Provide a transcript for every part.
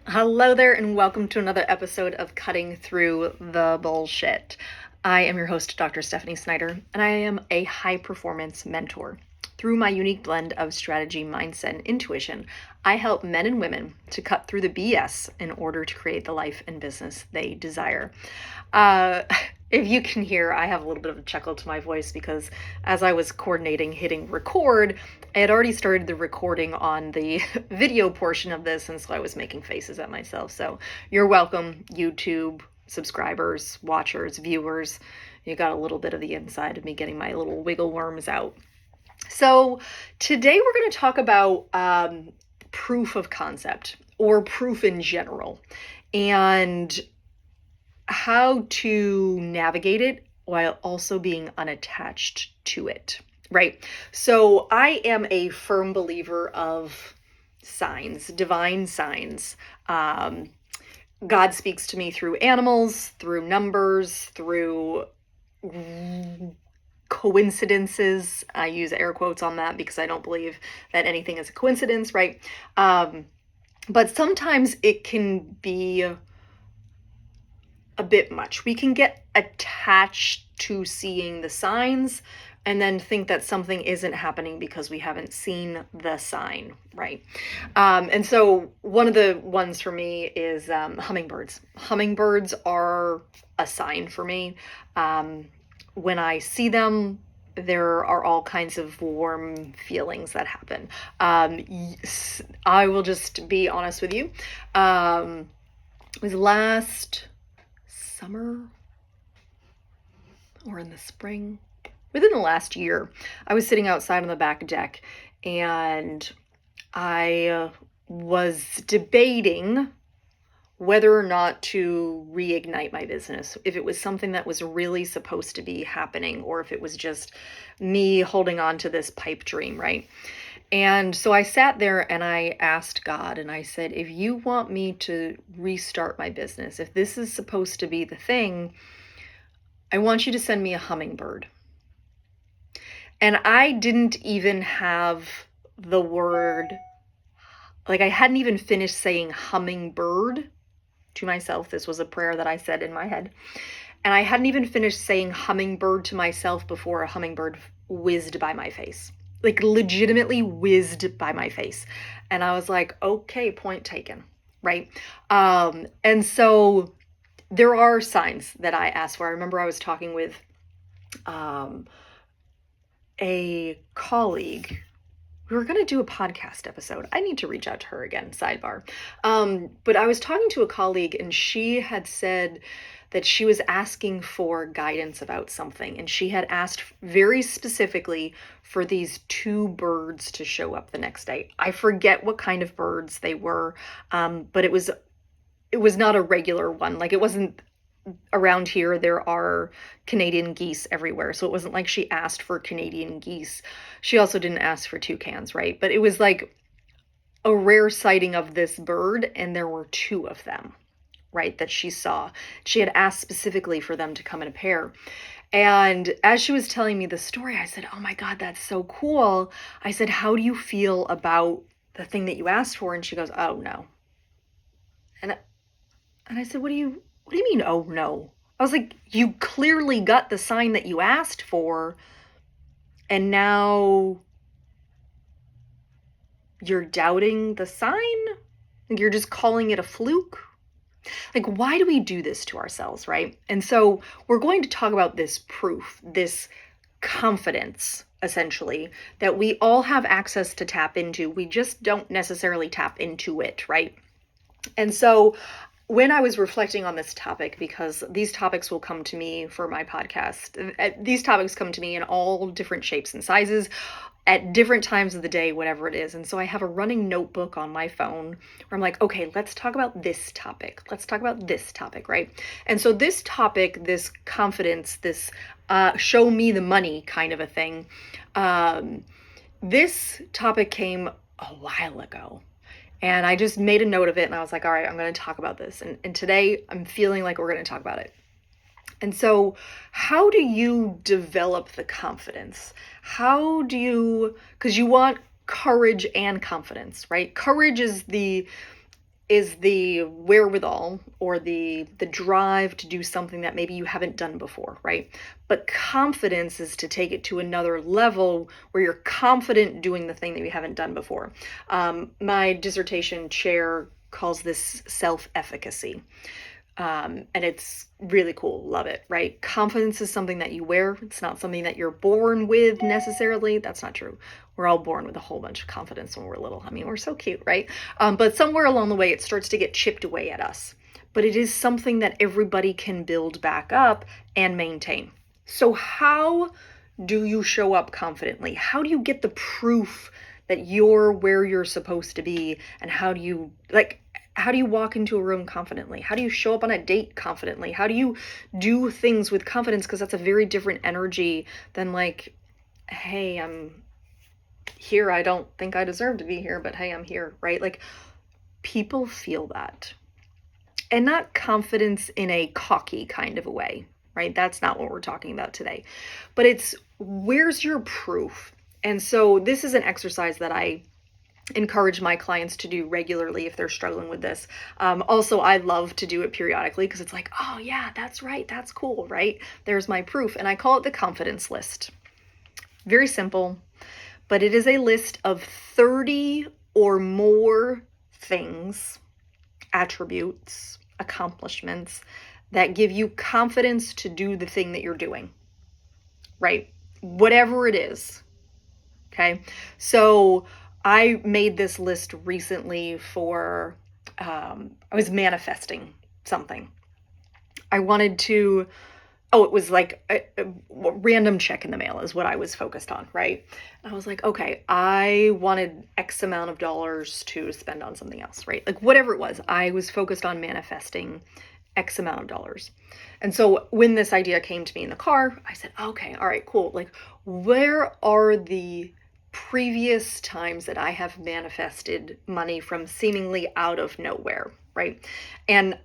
Hello there, and welcome to another episode of Cutting Through the Bullshit. I am your host, Dr. Stephanie Snyder, and I am a high performance mentor. Through my unique blend of strategy, mindset, and intuition, I help men and women to cut through the BS in order to create the life and business they desire. If you can hear, I have a little bit of a chuckle to my voice because as I was coordinating hitting record, I had already started the recording on the video portion of this, and so I was making faces at myself. So you're welcome, YouTube subscribers, watchers, viewers. You got a little bit of the inside of me getting my little wiggle worms out. So today we're going to talk about proof of concept or proof in general and how to navigate it while also being unattached to it, right? So I am a firm believer of signs, divine signs. God speaks to me through animals, through numbers, through coincidences. I use air quotes on that because I don't believe that anything is a coincidence, right? But sometimes it can be a bit much. We can get attached to seeing the signs and then think that something isn't happening because we haven't seen the sign, right? And so one of the ones for me is hummingbirds. Hummingbirds are a sign for me. When I see them, there are all kinds of warm feelings that happen. I will just be honest with you. It was last summer or in the spring, within the last year, I was sitting outside on the back deck and I was debating whether or not to reignite my business, if it was something that was really supposed to be happening or if it was just me holding on to this pipe dream, right? And so I sat there and I asked God and I said, if you want me to restart my business, if this is supposed to be the thing, I want you to send me a hummingbird. And I didn't even have the word, like I hadn't even finished saying hummingbird to myself. This was a prayer that I said in my head. And I hadn't even finished saying hummingbird to myself before a hummingbird whizzed by my face. Like legitimately whizzed by my face. And I was like, okay, point taken, right? And so there are signs that I ask for. I remember I was talking with a colleague. We were going to do a podcast episode. I need to reach out to her again, sidebar. But I was talking to a colleague and she had said that she was asking for guidance about something. And she had asked very specifically for these two birds to show up the next day. I forget what kind of birds they were, but it was not a regular one. Like it wasn't around here. There are Canadian geese everywhere. So it wasn't like she asked for Canadian geese. She also didn't ask for toucans, right? But it was like a rare sighting of this bird, and there were two of them, right, that she saw. She had asked specifically for them to come in a pair. And as she was telling me the story, I said, oh my God, that's so cool. I said, how do you feel about the thing that you asked for? And she goes, oh no. And I said, what do you mean, oh no? I was like, you clearly got the sign that you asked for, and now you're doubting the sign? You're just calling it a fluke? Like, why do we do this to ourselves, right? And so we're going to talk about this proof, this confidence, essentially, that we all have access to tap into. We just don't necessarily tap into it, right? And so when I was reflecting on this topic, because these topics will come to me for my podcast, these topics come to me in all different shapes and sizes at different times of the day, whatever it is. And so I have a running notebook on my phone where I'm like, okay, let's talk about this topic. Let's talk about this topic, right? And so this topic, this confidence, this show me the money kind of a thing, this topic came a while ago. And I just made a note of it and I was like, all right, I'm going to talk about this. And today I'm feeling like we're going to talk about it. And so how do you develop the confidence? How do you, because you want courage and confidence, right? Courage is the is the wherewithal or the drive to do something that maybe you haven't done before, right? But confidence is to take it to another level where you're confident doing the thing that you haven't done before. My dissertation chair calls this self-efficacy. And it's really cool. Love it, right? Confidence is something that you wear. It's not something that you're born with necessarily. That's not true. We're all born with a whole bunch of confidence when we're little. I mean, we're so cute, right? But somewhere along the way, it starts to get chipped away at us. But it is something that everybody can build back up and maintain. So how do you show up confidently? How do you get the proof that you're where you're supposed to be? And how do you walk into a room confidently? How do you show up on a date confidently? How do you do things with confidence? Because that's a very different energy than like, hey, I'm here. I don't think I deserve to be here, but hey, I'm here, right? Like, people feel that. And not confidence in a cocky kind of a way, right? That's not what we're talking about today. But it's, where's your proof? And so this is an exercise that I encourage my clients to do regularly if they're struggling with this. Also, I love to do it periodically because it's like, oh yeah, that's right. That's cool, right? There's my proof. And I call it the confidence list. Very simple, but it is a list of 30 or more things, attributes, accomplishments that give you confidence to do the thing that you're doing, right? Whatever it is. Okay. So I made this list recently for, I was manifesting something. I wanted to, it was like a random check in the mail is what I was focused on, right? And I was like, okay, I wanted X amount of dollars to spend on something else, right? Like whatever it was, I was focused on manifesting X amount of dollars. And so when this idea came to me in the car, I said, okay, all right, cool. Like, where are the previous times that I have manifested money from seemingly out of nowhere, right? And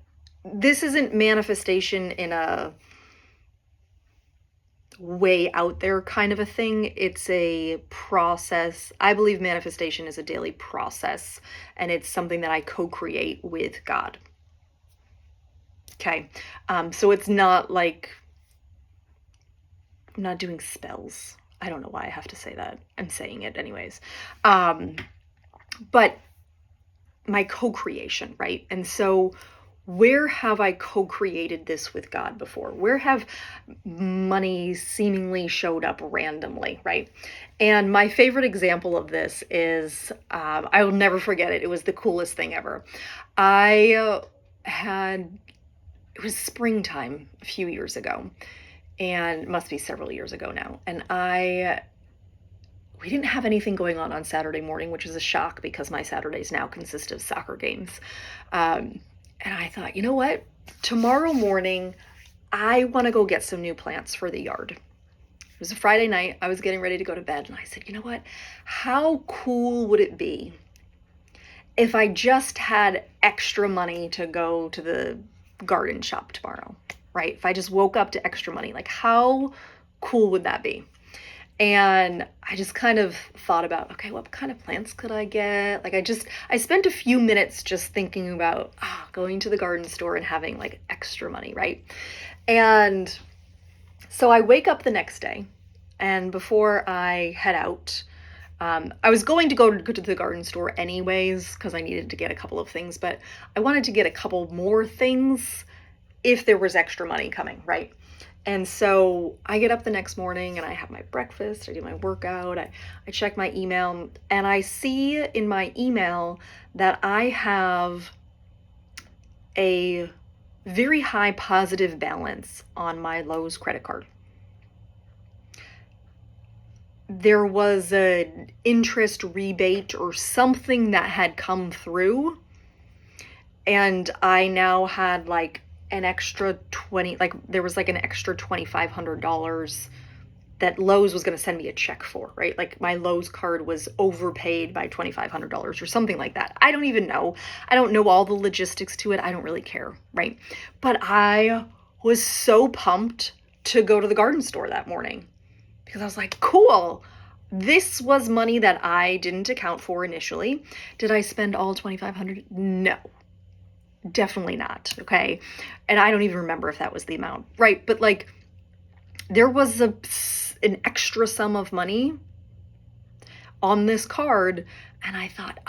this isn't manifestation in a way out there kind of a thing. It's a process. I believe manifestation is a daily process, and it's something that I co-create with God. Okay. So it's not like, I'm not doing spells. I don't know why I have to say that. I'm saying it anyways. But my co-creation, right? And so where have I co-created this with God before? Where have money seemingly showed up randomly, right? And my favorite example of this is, I will never forget it. It was the coolest thing ever. It was springtime a few years ago, and it must be several years ago now. And we didn't have anything going on Saturday morning, which is a shock because my Saturdays now consist of soccer games. And I thought, you know what? Tomorrow morning, I want to go get some new plants for the yard. It was a Friday night. I was getting ready to go to bed. And I said, you know what? How cool would it be if I just had extra money to go to the garden shop tomorrow, right? If I just woke up to extra money, like how cool would that be? And I just kind of thought about, okay, what kind of plants could I get? Like I spent a few minutes just thinking about going to the garden store and having like extra money, right? And so I wake up the next day, and before I head out, I was going to go to the garden store anyways because I needed to get a couple of things, but I wanted to get a couple more things if there was extra money coming, right? And so I get up the next morning and I have my breakfast, I do my workout, I check my email, and I see in my email that I have a very high positive balance on my Lowe's credit card. There was an interest rebate or something that had come through, and I now had like an extra there was like an extra $2,500 that Lowe's was going to send me a check for, right? Like my Lowe's card was overpaid by $2,500 or something like that. I don't even know. I don't know all the logistics to it. I don't really care, right? But I was so pumped to go to the garden store that morning because I was like, cool. This was money that I didn't account for initially. Did I spend all $2,500? No. Definitely not, okay? And I don't even remember if that was the amount, right? But like, there was an extra sum of money on this card, and I thought,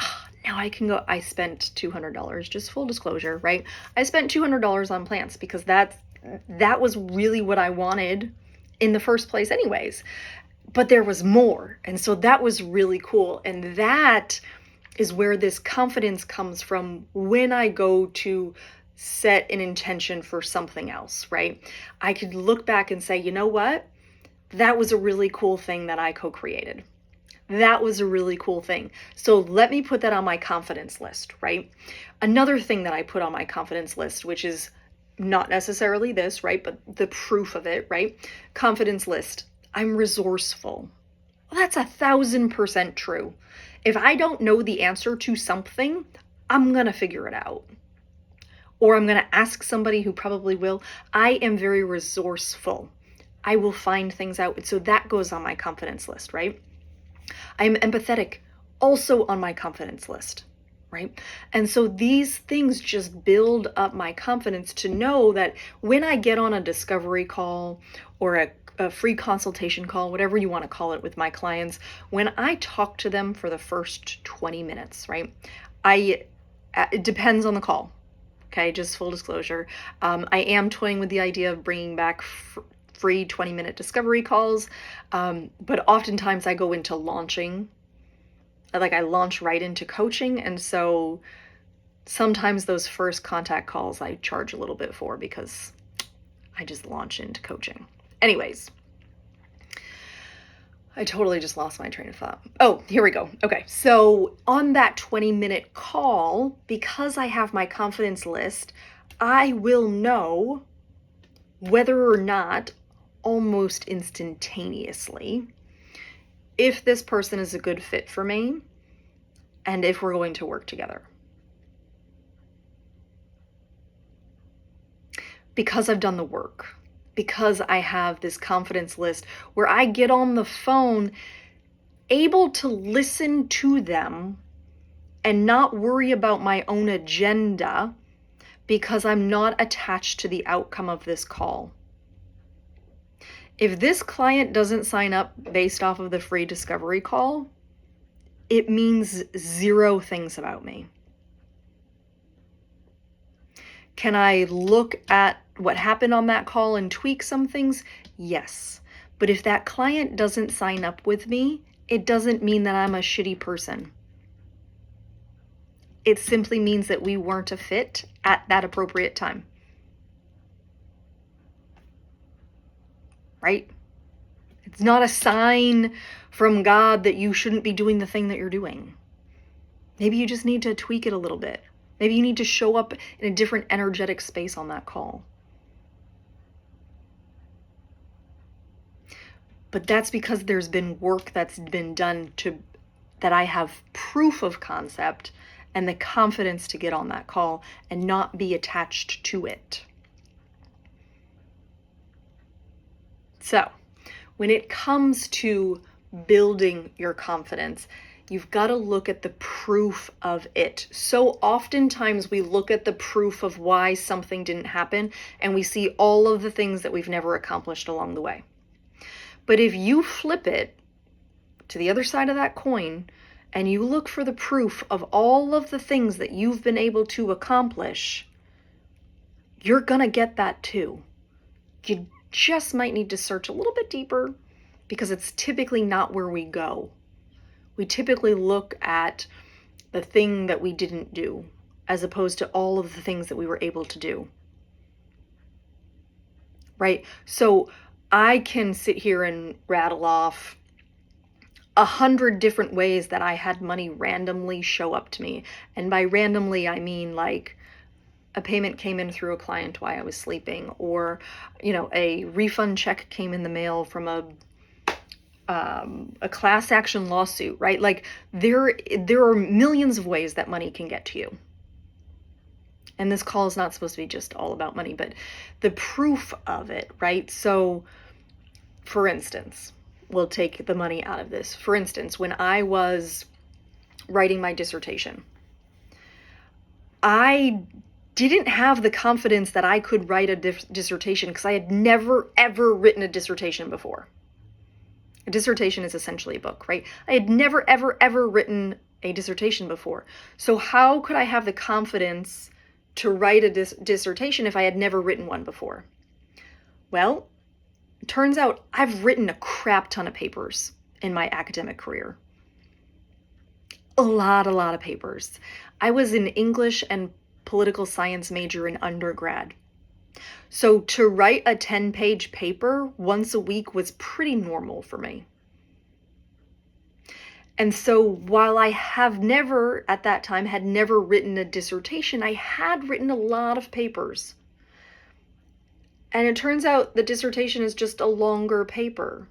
now I can go. I spent $200, just full disclosure, right? I spent $200 on plants because that was really what I wanted in the first place anyways. But there was more, and so that was really cool. And that is where this confidence comes from when I go to set an intention for something else, right? I could look back and say, you know what? That was a really cool thing that I co-created. That was a really cool thing. So let me put that on my confidence list, right? Another thing that I put on my confidence list, which is not necessarily this, right? But the proof of it, right? Confidence list. I'm resourceful. Well, that's 1,000% true. If I don't know the answer to something, I'm going to figure it out. Or I'm going to ask somebody who probably will. I am very resourceful. I will find things out. So that goes on my confidence list, right? I'm empathetic, also on my confidence list, right? And so these things just build up my confidence to know that when I get on a discovery call or a free consultation call, whatever you want to call it with my clients, when I talk to them for the first 20 minutes, right? It depends on the call. Okay, just full disclosure. I am toying with the idea of bringing back free 20-minute discovery calls, but oftentimes I go into launching. Like I launch right into coaching, and so sometimes those first contact calls I charge a little bit for because I just launch into coaching. Anyways, I totally just lost my train of thought. Oh, here we go. Okay, so on that 20-minute call, because I have my confidence list, I will know whether or not, almost instantaneously, if this person is a good fit for me and if we're going to work together. Because I've done the work, because I have this confidence list where I get on the phone able to listen to them and not worry about my own agenda because I'm not attached to the outcome of this call. If this client doesn't sign up based off of the free discovery call, it means 0 things about me. Can I look at what happened on that call and tweak some things? Yes. But if that client doesn't sign up with me, it doesn't mean that I'm a shitty person. It simply means that we weren't a fit at that appropriate time. Right? It's not a sign from God that you shouldn't be doing the thing that you're doing. Maybe you just need to tweak it a little bit. Maybe you need to show up in a different energetic space on that call. But that's because there's been work that's been done that I have proof of concept and the confidence to get on that call and not be attached to it. So, when it comes to building your confidence, you've got to look at the proof of it. So oftentimes we look at the proof of why something didn't happen and we see all of the things that we've never accomplished along the way. But if you flip it to the other side of that coin and you look for the proof of all of the things that you've been able to accomplish, you're gonna get that too. You just might need to search a little bit deeper because it's typically not where we go. We typically look at the thing that we didn't do as opposed to all of the things that we were able to do. Right? So I can sit here and rattle off 100 different ways that I had money randomly show up to me. And by randomly, I mean like a payment came in through a client while I was sleeping, or, a refund check came in the mail from a class action lawsuit, right? Like there are millions of ways that money can get to you. And this call is not supposed to be just all about money, but the proof of it, right? So for instance, we'll take the money out of this. For instance, when I was writing my dissertation, I didn't have the confidence that I could write a dissertation because I had never, ever written a dissertation before. A dissertation is essentially a book, right? I had never, ever, ever written a dissertation before. So how could I have the confidence to write a dissertation if I had never written one before? Well, it turns out I've written a crap ton of papers in my academic career. A lot of papers. I was an English and political science major in undergrad. So to write a 10-page paper once a week was pretty normal for me. And so while I have never, at that time, had never written a dissertation, I had written a lot of papers. And it turns out the dissertation is just a longer paper.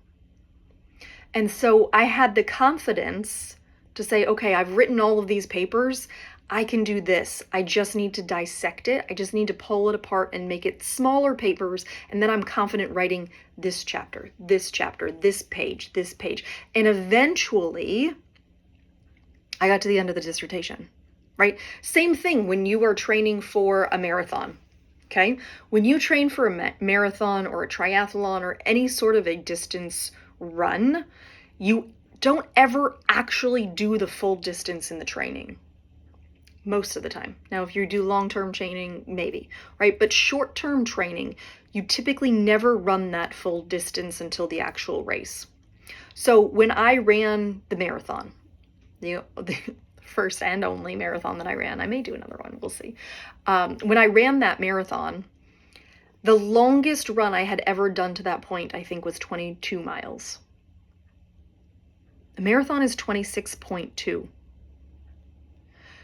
And so I had the confidence to say, okay, I've written all of these papers. I can do this. I just need to dissect it. I just need to pull it apart and make it smaller papers. And then I'm confident writing this chapter, this page, this page. And eventually I got to the end of the dissertation, right? Same thing when you are training for a marathon, okay? When you train for a marathon or a triathlon or any sort of a distance run, you don't ever actually do the full distance in the training. Most of the time. Now, if you do long-term training, maybe, right? But short-term training, you typically never run that full distance until the actual race. So when I ran the marathon, the first and only marathon that I ran, I may do another one, we'll see. When I ran that marathon, the longest run I had ever done to that point, I think, was 22 miles. A marathon is 26.2.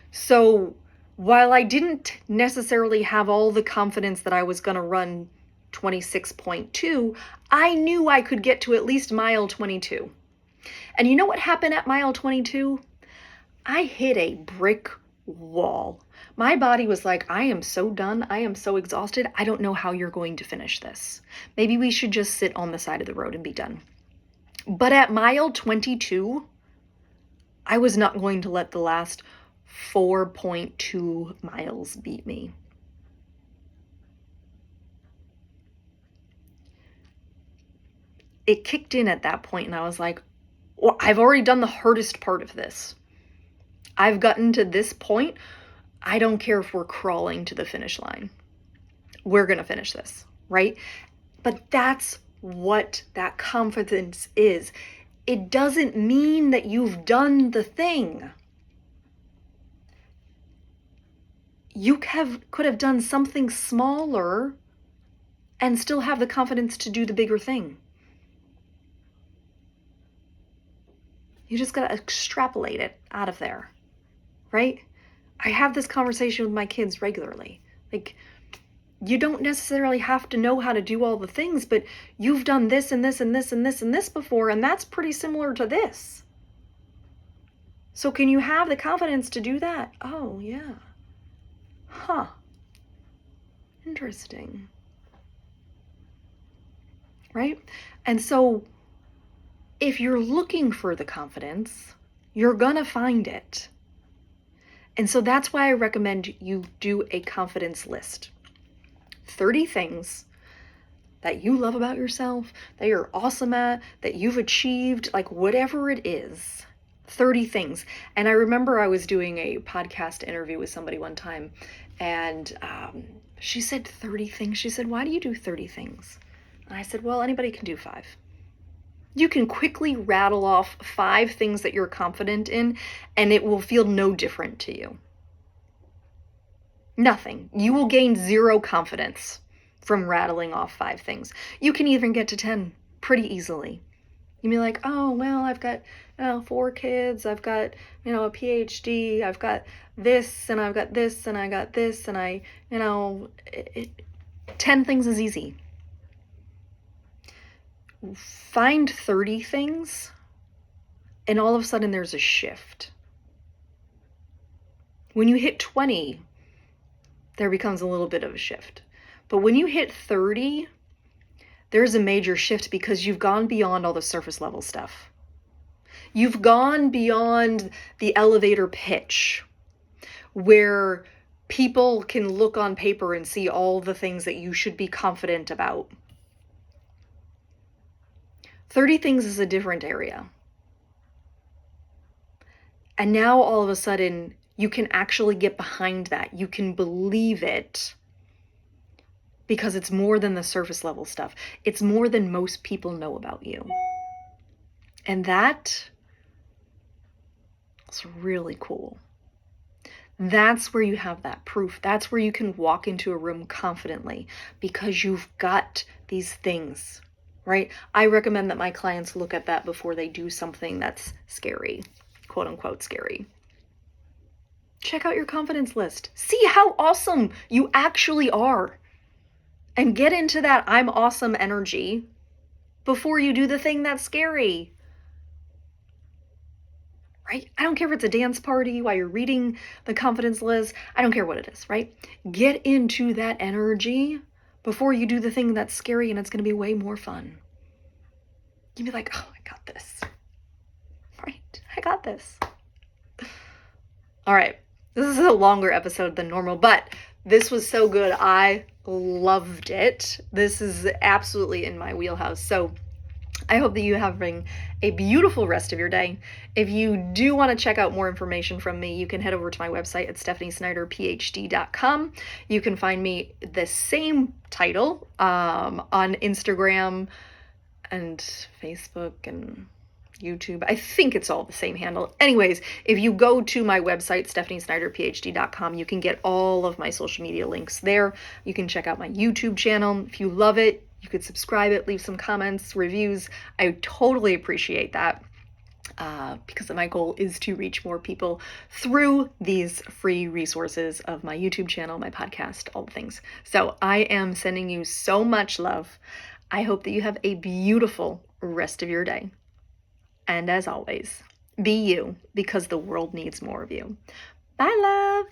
So while I didn't necessarily have all the confidence that I was going to run 26.2, I knew I could get to at least mile 22. And you know what happened at mile 22? I hit a brick wall. My body was like, I am so done. I am so exhausted. I don't know how you're going to finish this. Maybe we should just sit on the side of the road and be done. But at mile 22, I was not going to let the last 4.2 miles beat me. It kicked in at that point and I was like, well, I've already done the hardest part of this. I've gotten to this point. I don't care if we're crawling to the finish line. We're going to finish this, right? But that's what that confidence is. It doesn't mean that you've done the thing. You could have done something smaller and still have the confidence to do the bigger thing. You just got to extrapolate it out of there, right? I have this conversation with my kids regularly. Like, you don't necessarily have to know how to do all the things, but you've done this and this and this and this and this before, and that's pretty similar to this. So can you have the confidence to do that? Oh, yeah. Huh. Interesting. Right? And so if you're looking for the confidence, you're gonna find it. And so that's why I recommend you do a confidence list. 30 things that you love about yourself, that you're awesome at, that you've achieved, like whatever it is. 30 things. And I remember I was doing a podcast interview with somebody one time, and she said 30 things. She said, why do you do 30 things? And I said, well, anybody can do 5. You can quickly rattle off 5 things that you're confident in, and it will feel no different to you. Nothing. You will gain 0 confidence from rattling off 5 things. You can even get to 10 pretty easily. You'd be like, oh, well, I've got 4 kids, I've got, a Ph.D, I've got this, and I've got this, and I got this, and 10 things is easy. Find 30 things, and all of a sudden there's a shift. When you hit 20, there becomes a little bit of a shift. But when you hit 30, there's a major shift because you've gone beyond all the surface level stuff. You've gone beyond the elevator pitch where People can look on paper and see all the things that you should be confident about. 30 things is a different area. And now all of a sudden, you can actually get behind that. You can believe it because it's more than the surface level stuff. It's more than most people know about you. And that is really cool. That's where you have that proof. That's where you can walk into a room confidently because you've got these things, right? I recommend that my clients look at that before they do something that's scary, quote unquote scary. Check out your confidence list. See how awesome you actually are. And get into that I'm awesome energy before you do the thing that's scary. Right? I don't care if it's a dance party while you're reading the confidence list. I don't care what it is, right? Get into that energy before you do the thing that's scary, and it's going to be way more fun. You'll be like, oh, I got this. Right? I got this. All right. This is a longer episode than normal, but this was so good. I loved it. This is absolutely in my wheelhouse. So I hope that you're having a beautiful rest of your day. If you do want to check out more information from me, you can head over to my website at stephaniesnyderphd.com. You can find me the same title on Instagram and Facebook and YouTube. I think it's all the same handle. Anyways, if you go to my website, stephaniesnyderphd.com, you can get all of my social media links there. You can check out my YouTube channel. If you love it, you could subscribe it, leave some comments, reviews. I totally appreciate that because my goal is to reach more people through these free resources of my YouTube channel, my podcast, all the things. So I am sending you so much love. I hope that you have a beautiful rest of your day. And as always, be you because the world needs more of you. Bye, love.